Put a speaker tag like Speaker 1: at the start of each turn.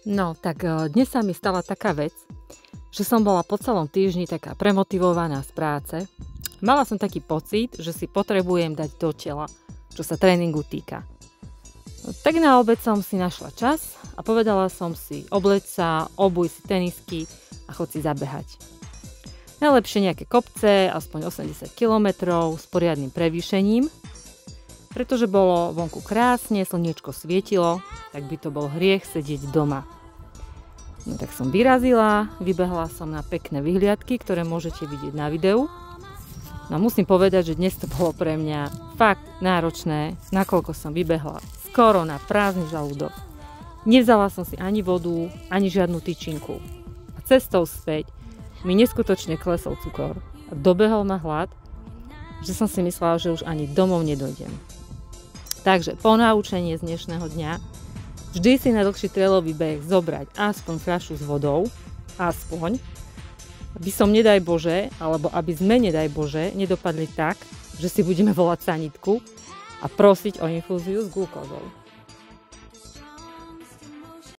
Speaker 1: No, tak dnes sa mi stala taká vec, že som bola po celom týždni taká premotivovaná z práce. Mala som taký pocit, že si potrebujem dať do tela, čo sa tréningu týka. No, tak na obed som si našla čas a povedala som si, obleď sa, obuj si tenisky a chod si zabehať. Najlepšie nejaké kopce, aspoň 80 km s poriadnym prevýšením, pretože bolo vonku krásne, slniečko svietilo, tak by to bol hriech sedieť doma. No tak som vyrazila, vybehla som na pekné vyhliadky, ktoré môžete vidieť na videu. No musím povedať, že dnes to bolo pre mňa fakt náročné, nakoľko som vybehla skoro na prázdny žalúdok. Nevzala som si ani vodu, ani žiadnu tyčinku. A cestou späť mi neskutočne klesol cukor a dobehol ma hlad, že som si myslela, že už ani domov nedojdem. Takže ponaučenie z dnešného dňa: vždy si na dlhší trailový beh zobrať aspoň fľašu s vodou, aspoň, aby som, nedaj Bože, alebo aby sme, nedaj Bože, nedopadli tak, že si budeme volať sanitku a prosiť o infúziu s glukózou.